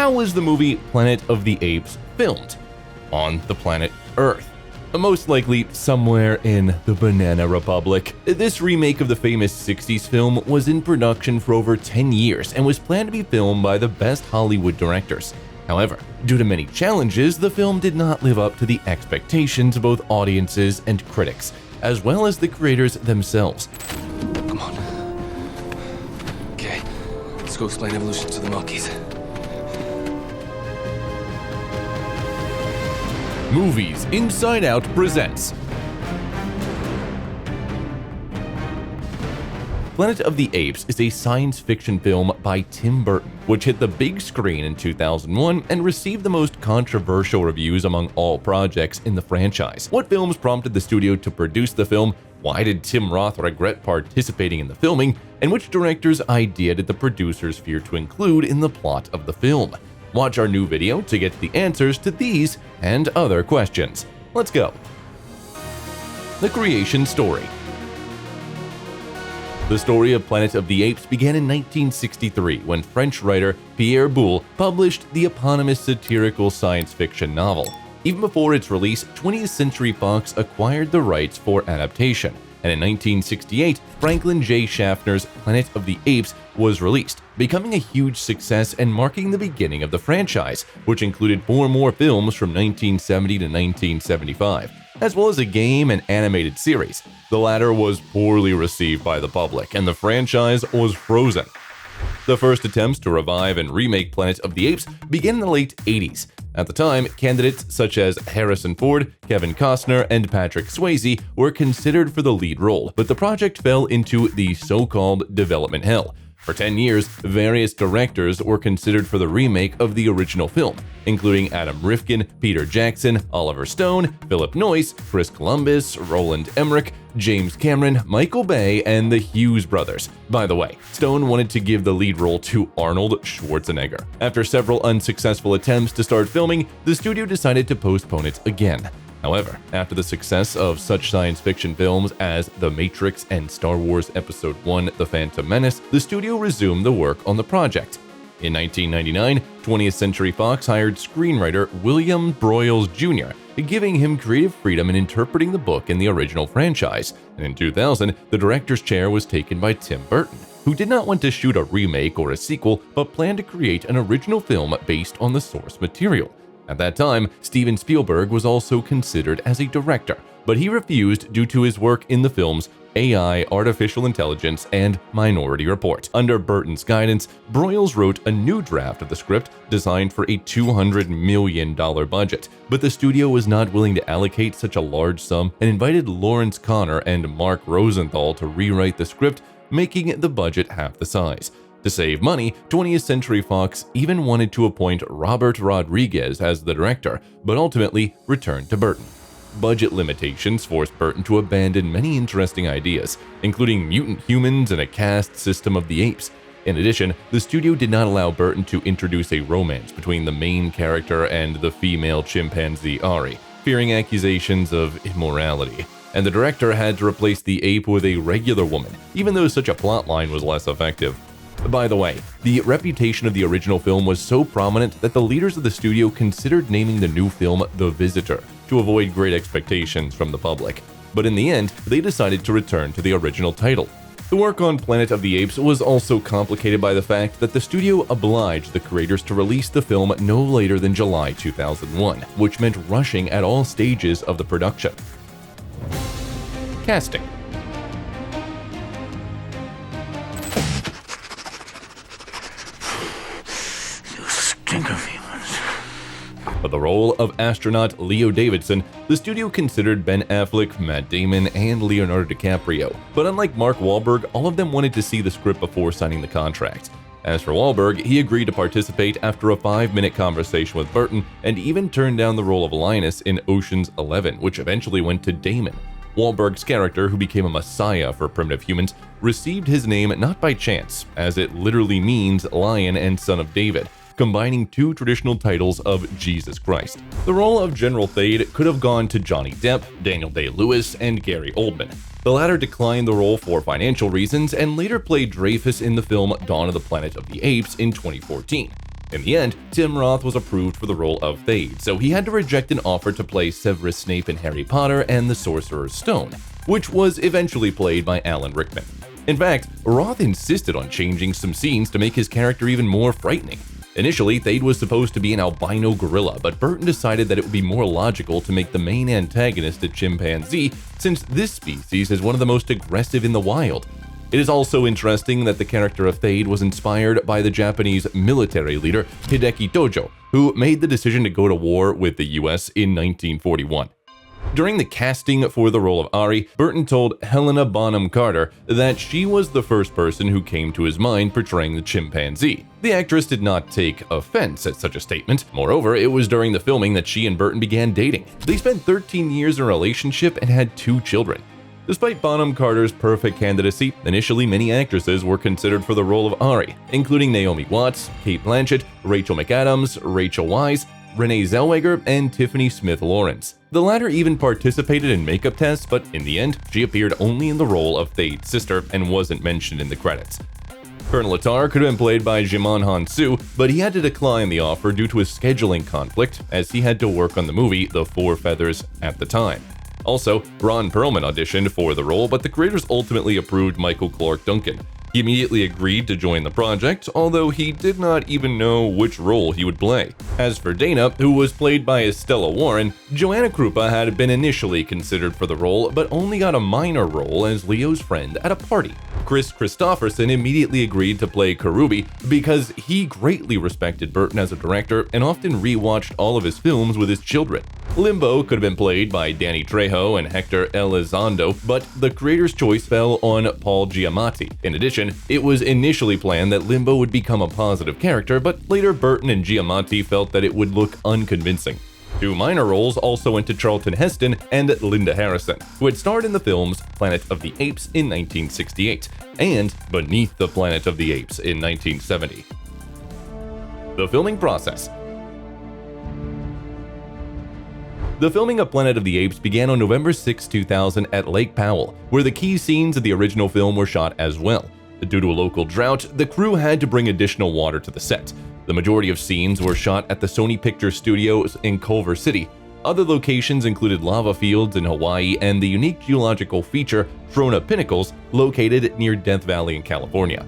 how was the movie Planet of the Apes filmed? On the planet Earth. Most likely somewhere in the Banana Republic. This remake of the famous 60s film was in production for over 10 years and was planned to be filmed by the best Hollywood directors. However, due to many challenges, the film did not live up to the expectations of both audiences and critics, as well as the creators themselves. Come on. Okay, let's go explain evolution to the monkeys. Movies Inside Out presents Planet of the Apes is a science fiction film by Tim Burton, which hit the big screen in 2001 and received the most controversial reviews among all projects in the franchise. What films prompted the studio to produce the film? Why did Tim Roth regret participating in the filming? And which director's idea did the producers fear to include in the plot of the film? Watch our new video to get the answers to these and other questions. Let's go. The creation story. The story of Planet of the Apes began in 1963 when French writer Pierre Boulle published the eponymous satirical science fiction novel. Even before its release, 20th Century Fox acquired the rights for adaptation, and in 1968, Franklin J. Schaffner's Planet of the Apes was released, becoming a huge success and marking the beginning of the franchise, which included 4 more films from 1970 to 1975. As well as a game and animated series. The latter was poorly received by the public, and the franchise was frozen. The first attempts to revive and remake Planet of the Apes began in the late 80s. At the time, candidates such as Harrison Ford, Kevin Costner, and Patrick Swayze were considered for the lead role, but the project fell into the so-called development hell. For 10 years, various directors were considered for the remake of the original film, including Adam Rifkin, Peter Jackson, Oliver Stone, Philip Noyce, Chris Columbus, Roland Emmerich, James Cameron, Michael Bay, and the Hughes brothers. By the way, Stone wanted to give the lead role to Arnold Schwarzenegger. After several unsuccessful attempts to start filming, the studio decided to postpone it again. However, after the success of such science fiction films as The Matrix and Star Wars Episode I: The Phantom Menace, the studio resumed the work on the project. In 1999, 20th Century Fox hired screenwriter William Broyles Jr., giving him creative freedom in interpreting the book in the original franchise, and in 2000, the director's chair was taken by Tim Burton, who did not want to shoot a remake or a sequel, but planned to create an original film based on the source material. At that time, Steven Spielberg was also considered as a director, but he refused due to his work in the films AI, Artificial Intelligence, and Minority Report. Under Burton's guidance, Broyles wrote a new draft of the script designed for a $200 million budget, but the studio was not willing to allocate such a large sum and invited Lawrence Connor and Mark Rosenthal to rewrite the script, making the budget half the size. To save money, 20th Century Fox even wanted to appoint Robert Rodriguez as the director, but ultimately returned to Burton. Budget limitations forced Burton to abandon many interesting ideas, including mutant humans and a caste system of the apes. In addition, the studio did not allow Burton to introduce a romance between the main character and the female chimpanzee Ari, fearing accusations of immorality. And the director had to replace the ape with a regular woman, even though such a plotline was less effective. By the way, the reputation of the original film was so prominent that the leaders of the studio considered naming the new film The Visitor to avoid great expectations from the public. But in the end, they decided to return to the original title. The work on Planet of the Apes was also complicated by the fact that the studio obliged the creators to release the film no later than July 2001, which meant rushing at all stages of the production. Casting. For the role of astronaut Leo Davidson, the studio considered Ben Affleck, Matt Damon, and Leonardo DiCaprio. But unlike Mark Wahlberg, all of them wanted to see the script before signing the contract. As for Wahlberg, he agreed to participate after a 5-minute conversation with Burton and even turned down the role of Linus in Ocean's 11, which eventually went to Damon. Wahlberg's character, who became a messiah for primitive humans, received his name not by chance, as it literally means Lion and Son of David, combining 2 traditional titles of Jesus Christ. The role of General Thade could have gone to Johnny Depp, Daniel Day-Lewis, and Gary Oldman. The latter declined the role for financial reasons and later played Dreyfus in the film Dawn of the Planet of the Apes in 2014. In the end, Tim Roth was approved for the role of Thade, so he had to reject an offer to play Severus Snape in Harry Potter and the Sorcerer's Stone, which was eventually played by Alan Rickman. In fact, Roth insisted on changing some scenes to make his character even more frightening. Initially, Thade was supposed to be an albino gorilla, but Burton decided that it would be more logical to make the main antagonist a chimpanzee, since this species is one of the most aggressive in the wild. It is also interesting that the character of Thade was inspired by the Japanese military leader Hideki Tojo, who made the decision to go to war with the US in 1941. During the casting for the role of Ari, Burton told Helena Bonham Carter that she was the first person who came to his mind portraying the chimpanzee. The actress did not take offense at such a statement. Moreover, it was during the filming that she and Burton began dating. They spent 13 years in a relationship and had 2 children. Despite Bonham Carter's perfect candidacy, initially many actresses were considered for the role of Ari, including Naomi Watts, Cate Blanchett, Rachel McAdams, Rachel Weisz, Renee Zellweger, and Tiffany Smith-Lawrence. The latter even participated in makeup tests, but in the end, she appeared only in the role of Thade's sister and wasn't mentioned in the credits. Colonel Attar could have been played by Djimon Hounsou, but he had to decline the offer due to a scheduling conflict, as he had to work on the movie The Four Feathers at the time. Also, Ron Perlman auditioned for the role, but the creators ultimately approved Michael Clarke Duncan. He immediately agreed to join the project, although he did not even know which role he would play. As for Dana, who was played by Estella Warren, Joanna Krupa had been initially considered for the role, but only got a minor role as Leo's friend at a party. Chris Christopherson immediately agreed to play Karubi because he greatly respected Burton as a director and often rewatched all of his films with his children. Limbo could have been played by Danny Trejo and Hector Elizondo, but the creator's choice fell on Paul Giamatti. In addition, it was initially planned that Limbo would become a positive character, but later Burton and Giamatti felt that it would look unconvincing. 2 minor roles also went to Charlton Heston and Linda Harrison, who had starred in the films Planet of the Apes in 1968 and Beneath the Planet of the Apes in 1970. The filming process. The filming of Planet of the Apes began on November 6, 2000 at Lake Powell, where the key scenes of the original film were shot as well. Due to a local drought, the crew had to bring additional water to the set. The majority of scenes were shot at the Sony Picture Studios in Culver City. Other locations included lava fields in Hawaii and the unique geological feature Trona Pinnacles, located near Death Valley in California.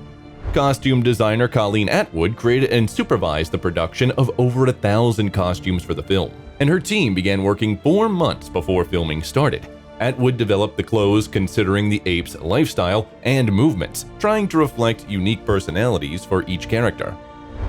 Costume designer Colleen Atwood created and supervised the production of over 1,000 costumes for the film, and her team began working 4 months before filming started. Atwood developed the clothes considering the apes' lifestyle and movements, trying to reflect unique personalities for each character.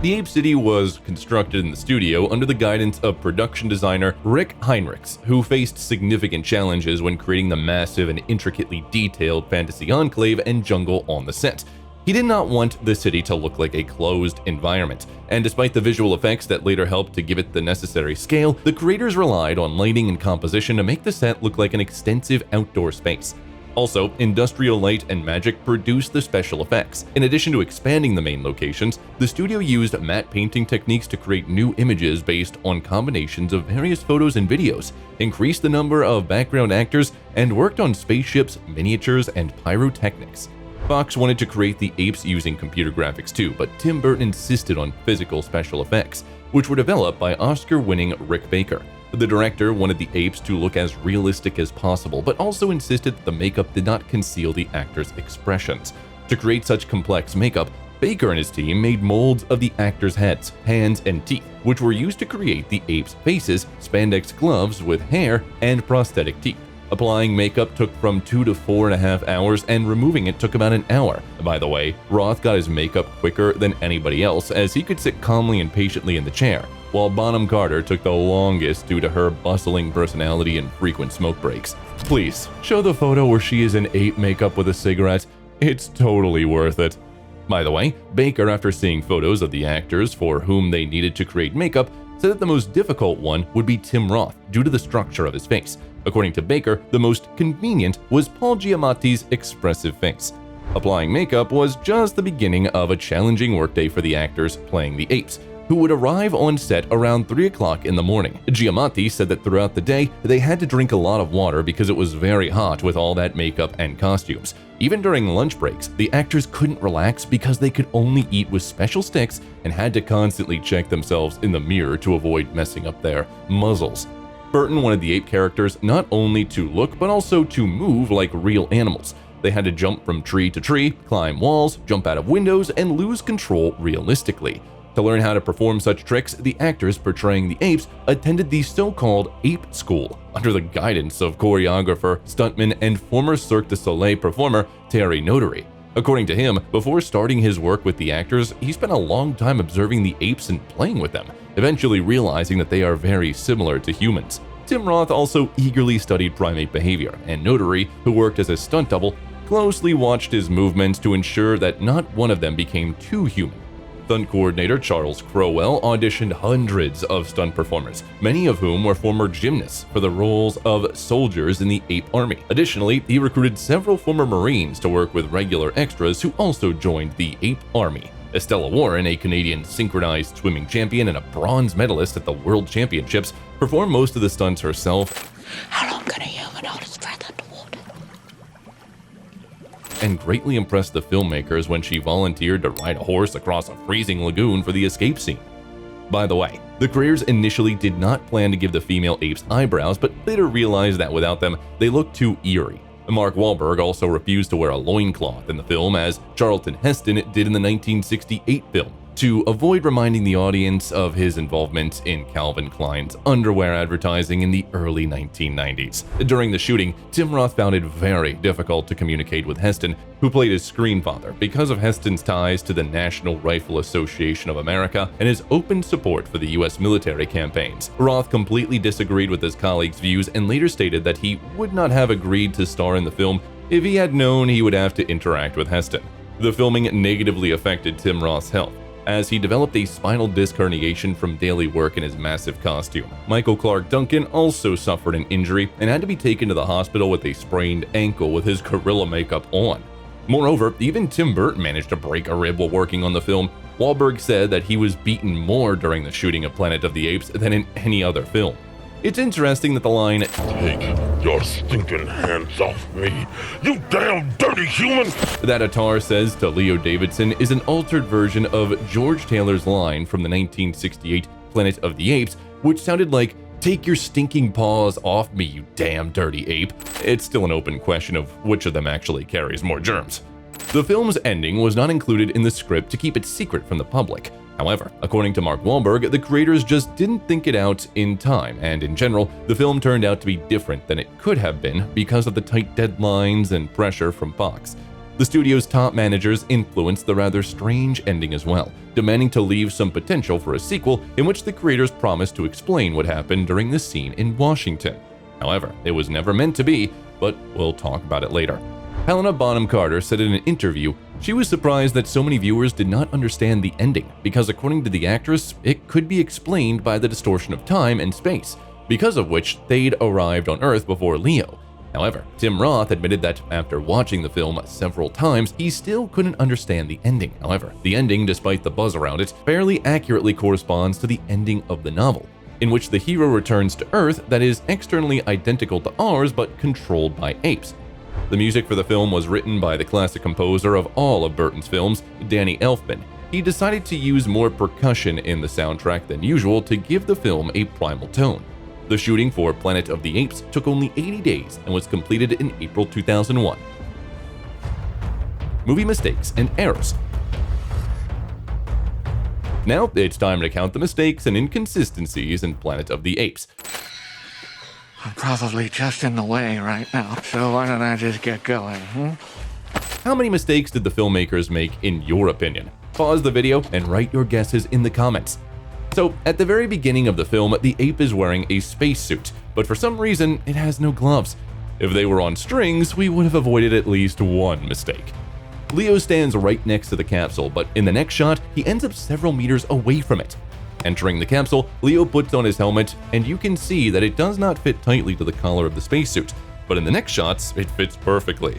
The Ape City was constructed in the studio under the guidance of production designer Rick Heinrichs, who faced significant challenges when creating the massive and intricately detailed fantasy enclave and jungle on the set. He did not want the city to look like a closed environment, and despite the visual effects that later helped to give it the necessary scale, the creators relied on lighting and composition to make the set look like an extensive outdoor space. Also, Industrial Light and Magic produced the special effects. In addition to expanding the main locations, the studio used matte painting techniques to create new images based on combinations of various photos and videos, increased the number of background actors, and worked on spaceships, miniatures, and pyrotechnics. Fox wanted to create the apes using computer graphics too, but Tim Burton insisted on physical special effects, which were developed by Oscar-winning Rick Baker. The director wanted the apes to look as realistic as possible, but also insisted that the makeup did not conceal the actors' expressions. To create such complex makeup, Baker and his team made molds of the actors' heads, hands, and teeth, which were used to create the apes' faces, spandex gloves with hair, and prosthetic teeth. Applying makeup took from 2 to 4.5 hours, and removing it took about an hour. By the way, Roth got his makeup quicker than anybody else, as he could sit calmly and patiently in the chair, while Bonham Carter took the longest due to her bustling personality and frequent smoke breaks. Please, show the photo where she is in ape makeup with a cigarette. It's totally worth it. By the way, Baker, after seeing photos of the actors for whom they needed to create makeup, said that the most difficult one would be Tim Roth due to the structure of his face. According to Baker, the most convenient was Paul Giamatti's expressive face. Applying makeup was just the beginning of a challenging workday for the actors playing the apes. who would arrive on set around 3 o'clock in the morning. Giamatti said that throughout the day, they had to drink a lot of water because it was very hot with all that makeup and costumes. Even during lunch breaks, the actors couldn't relax because they could only eat with special sticks and had to constantly check themselves in the mirror to avoid messing up their muzzles. Burton wanted the ape characters not only to look but also to move like real animals. They had to jump from tree to tree, climb walls, jump out of windows, and lose control realistically. To learn how to perform such tricks, the actors portraying the apes attended the so-called ape school under the guidance of choreographer, stuntman, and former Cirque du Soleil performer Terry Notary. According to him, before starting his work with the actors, he spent a long time observing the apes and playing with them, eventually realizing that they are very similar to humans. Tim Roth also eagerly studied primate behavior, and Notary, who worked as a stunt double, closely watched his movements to ensure that not one of them became too human. Stunt coordinator Charles Crowell auditioned hundreds of stunt performers, many of whom were former gymnasts for the roles of soldiers in the Ape Army. Additionally, he recruited several former Marines to work with regular extras who also joined the Ape Army. Estella Warren, a Canadian synchronized swimming champion and a bronze medalist at the World Championships, performed most of the stunts herself. How long can a human hold his breath underwater? And greatly impressed the filmmakers when she volunteered to ride a horse across a freezing lagoon for the escape scene. By the way, the creators initially did not plan to give the female apes eyebrows, but later realized that without them, they looked too eerie. Mark Wahlberg also refused to wear a loincloth in the film, as Charlton Heston did in the 1968 film, to avoid reminding the audience of his involvement in Calvin Klein's underwear advertising in the early 1990s. During the shooting, Tim Roth found it very difficult to communicate with Heston, who played his screenfather, because of Heston's ties to the National Rifle Association of America and his open support for the U.S. military campaigns. Roth completely disagreed with his colleagues' views and later stated that he would not have agreed to star in the film if he had known he would have to interact with Heston. The filming negatively affected Tim Roth's health, as he developed a spinal disc herniation from daily work in his massive costume. Michael Clark Duncan also suffered an injury and had to be taken to the hospital with a sprained ankle with his gorilla makeup on. Moreover, even Tim Burton managed to break a rib while working on the film. Wahlberg said that he was beaten more during the shooting of Planet of the Apes than in any other film. It's interesting that the line, "Take your stinking hands off me, you damn dirty human!" that Attar says to Leo Davidson is an altered version of George Taylor's line from the 1968 Planet of the Apes, which sounded like, "Take your stinking paws off me, you damn dirty ape." It's still an open question of which of them actually carries more germs. The film's ending was not included in the script to keep it secret from the public. However, according to Mark Wahlberg, the creators just didn't think it out in time, and in general, the film turned out to be different than it could have been because of the tight deadlines and pressure from Fox. The studio's top managers influenced the rather strange ending as well, demanding to leave some potential for a sequel in which the creators promised to explain what happened during the scene in Washington. However, it was never meant to be, but we'll talk about it later. Helena Bonham Carter said in an interview she was surprised that so many viewers did not understand the ending because, according to the actress, it could be explained by the distortion of time and space, because of which they'd arrived on Earth before Leo. However, Tim Roth admitted that after watching the film several times, he still couldn't understand the ending. However, the ending, despite the buzz around it, fairly accurately corresponds to the ending of the novel, in which the hero returns to Earth that is externally identical to ours but controlled by apes. The music for the film was written by the classic composer of all of Burton's films, Danny Elfman. He decided to use more percussion in the soundtrack than usual to give the film a primal tone. The shooting for Planet of the Apes took only 80 days and was completed in April 2001. Movie mistakes and errors. Now it's time to count the mistakes and inconsistencies in Planet of the Apes. I'm probably just in the way right now, so why don't I just get going, How many mistakes did the filmmakers make in your opinion? Pause the video and write your guesses in the comments. So, at the very beginning of the film, the ape is wearing a spacesuit, but for some reason, it has no gloves. If they were on strings, we would have avoided at least one mistake. Leo stands right next to the capsule, but in the next shot, he ends up several meters away from it. Entering the capsule, Leo puts on his helmet, and you can see that it does not fit tightly to the collar of the spacesuit, but in the next shots, it fits perfectly.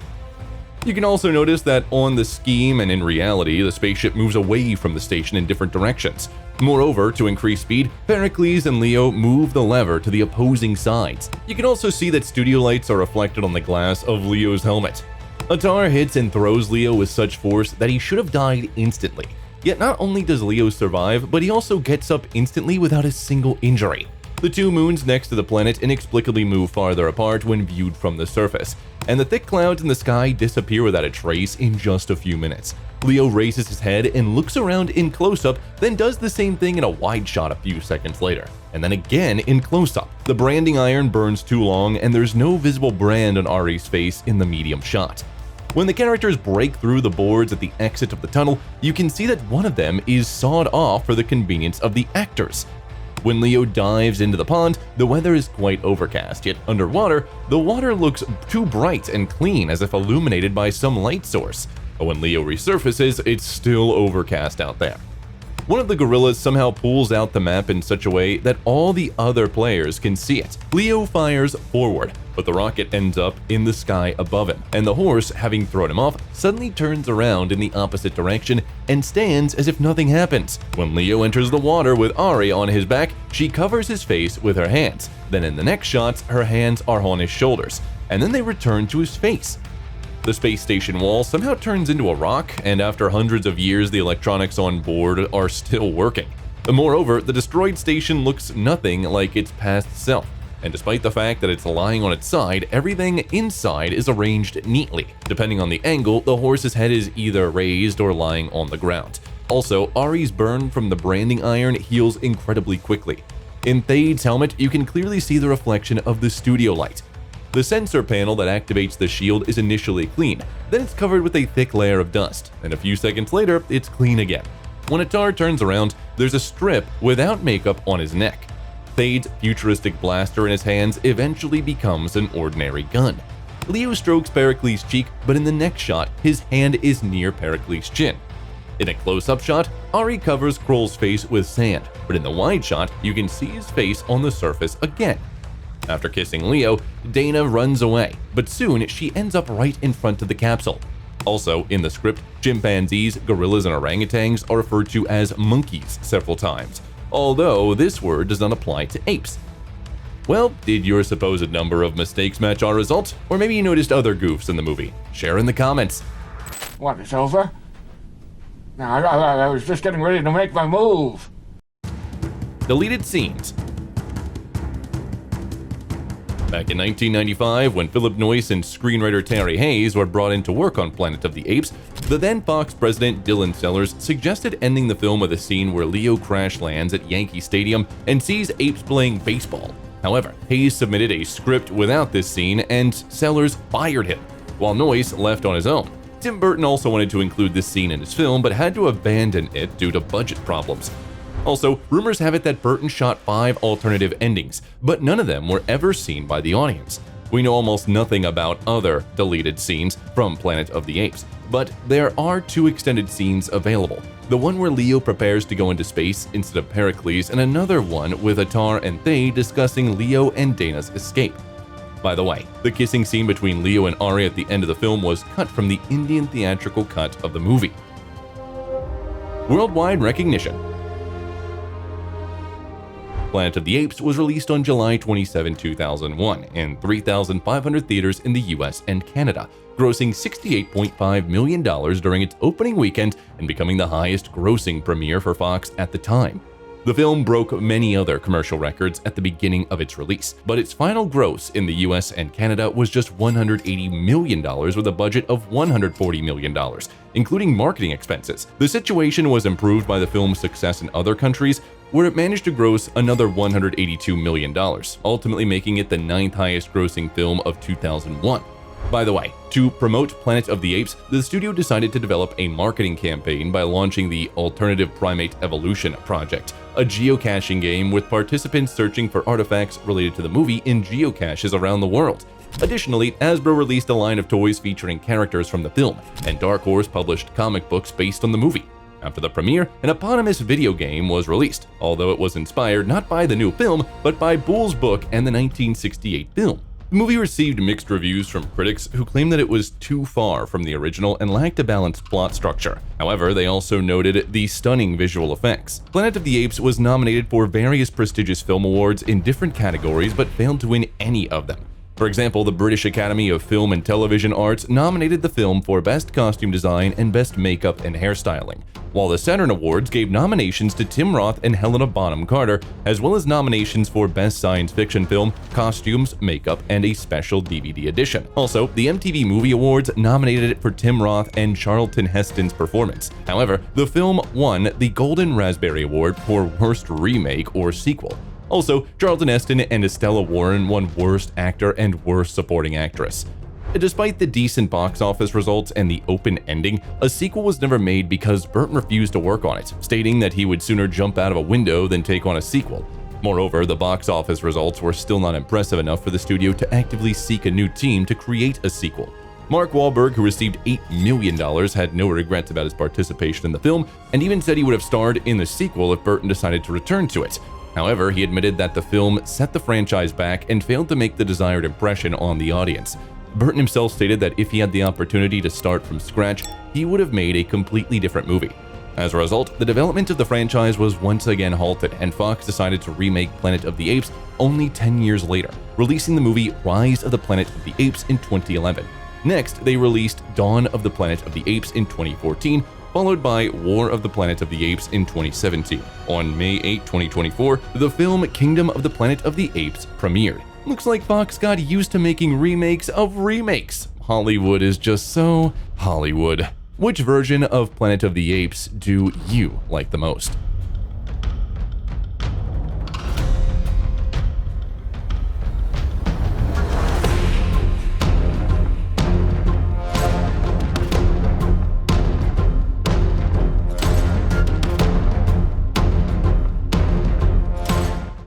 You can also notice that on the scheme and in reality, the spaceship moves away from the station in different directions. Moreover, to increase speed, Pericles and Leo move the lever to the opposing sides. You can also see that studio lights are reflected on the glass of Leo's helmet. Atar hits and throws Leo with such force that he should have died instantly. Yet not only does Leo survive, but he also gets up instantly without a single injury. The two moons next to the planet inexplicably move farther apart when viewed from the surface, and the thick clouds in the sky disappear without a trace in just a few minutes. Leo raises his head and looks around in close-up, then does the same thing in a wide shot a few seconds later, and then again in close-up. The branding iron burns too long, and there's no visible brand on Ari's face in the medium shot. When the characters break through the boards at the exit of the tunnel, you can see that one of them is sawed off for the convenience of the actors. When Leo dives into the pond, the weather is quite overcast, yet underwater, the water looks too bright and clean as if illuminated by some light source. But when Leo resurfaces, it's still overcast out there. One of the gorillas somehow pulls out the map in such a way that all the other players can see it. Leo fires forward, but the rocket ends up in the sky above him, and the horse, having thrown him off, suddenly turns around in the opposite direction and stands as if nothing happens. When Leo enters the water with Ari on his back, she covers his face with her hands. Then in the next shots, her hands are on his shoulders, and then they return to his face. The space station wall somehow turns into a rock, and after hundreds of years, the electronics on board are still working. Moreover, the destroyed station looks nothing like its past self, and despite the fact that it's lying on its side, everything inside is arranged neatly. Depending on the angle, the horse's head is either raised or lying on the ground. Also, Ari's burn from the branding iron heals incredibly quickly. In Thade's helmet, you can clearly see the reflection of the studio light. The sensor panel that activates the shield is initially clean, then it's covered with a thick layer of dust, and a few seconds later, it's clean again. When Atar turns around, there's a strip without makeup on his neck. Thade's futuristic blaster in his hands eventually becomes an ordinary gun. Leo strokes Pericles' cheek, but in the next shot, his hand is near Pericles' chin. In a close-up shot, Ari covers Kroll's face with sand, but in the wide shot, you can see his face on the surface again. After kissing Leo, Dana runs away, but soon she ends up right in front of the capsule. Also, in the script, chimpanzees, gorillas, and orangutans are referred to as monkeys several times, although this word does not apply to apes. Well, did your supposed number of mistakes match our result? Or maybe you noticed other goofs in the movie? Share in the comments. What, it's over? No, I was just getting ready to make my move. Deleted scenes. Back in 1995, when Philip Noyce and screenwriter Terry Hayes were brought in to work on Planet of the Apes, the then Fox president Dylan Sellers suggested ending the film with a scene where Leo crash lands at Yankee Stadium and sees apes playing baseball. However, Hayes submitted a script without this scene and Sellers fired him, while Noyce left on his own. Tim Burton also wanted to include this scene in his film but had to abandon it due to budget problems. Also, rumors have it that Burton shot 5 alternative endings, but none of them were ever seen by the audience. We know almost nothing about other deleted scenes from Planet of the Apes, but there are 2 extended scenes available. The one where Leo prepares to go into space instead of Pericles, and another one with Atar and Thade discussing Leo and Dana's escape. By the way, the kissing scene between Leo and Ari at the end of the film was cut from the Indian theatrical cut of the movie. Worldwide recognition. Planet of the Apes was released on July 27, 2001 in 3,500 theaters in the US and Canada, grossing $68.5 million during its opening weekend and becoming the highest grossing premiere for Fox at the time. The film broke many other commercial records at the beginning of its release, but its final gross in the US and Canada was just $180 million with a budget of $140 million, including marketing expenses. The situation was improved by the film's success in other countries, where it managed to gross another $182 million, ultimately making it the 9th highest grossing film of 2001. By the way, to promote Planet of the Apes, the studio decided to develop a marketing campaign by launching the Alternative Primate Evolution Project, a geocaching game with participants searching for artifacts related to the movie in geocaches around the world. Additionally, Hasbro released a line of toys featuring characters from the film, and Dark Horse published comic books based on the movie. After the premiere, an eponymous video game was released, although it was inspired not by the new film, but by Boole's book and the 1968 film. The movie received mixed reviews from critics who claimed that it was too far from the original and lacked a balanced plot structure. However, they also noted the stunning visual effects. Planet of the Apes was nominated for various prestigious film awards in different categories but failed to win any of them. For example, the British Academy of Film and Television Arts nominated the film for Best Costume Design and Best Makeup and Hairstyling, while the Saturn Awards gave nominations to Tim Roth and Helena Bonham Carter, as well as nominations for Best Science Fiction Film, Costumes, Makeup, and a Special DVD Edition. Also, the MTV Movie Awards nominated it for Tim Roth and Charlton Heston's performance. However, the film won the Golden Raspberry Award for Worst Remake or Sequel. Also, Charlton Heston and Estella Warren won Worst Actor and Worst Supporting Actress. Despite the decent box office results and the open ending, a sequel was never made because Burton refused to work on it, stating that he would sooner jump out of a window than take on a sequel. Moreover, the box office results were still not impressive enough for the studio to actively seek a new team to create a sequel. Mark Wahlberg, who received $8 million, had no regrets about his participation in the film and even said he would have starred in the sequel if Burton decided to return to it. However, he admitted that the film set the franchise back and failed to make the desired impression on the audience. Burton himself stated that if he had the opportunity to start from scratch, he would have made a completely different movie. As a result, the development of the franchise was once again halted, and Fox decided to remake Planet of the Apes only 10 years later, releasing the movie Rise of the Planet of the Apes in 2011. Next, they released Dawn of the Planet of the Apes in 2014, followed by War of the Planet of the Apes in 2017. On May 8, 2024, the film Kingdom of the Planet of the Apes premiered. Looks like Fox got used to making remakes of remakes. Hollywood is just so Hollywood. Which version of Planet of the Apes do you like the most?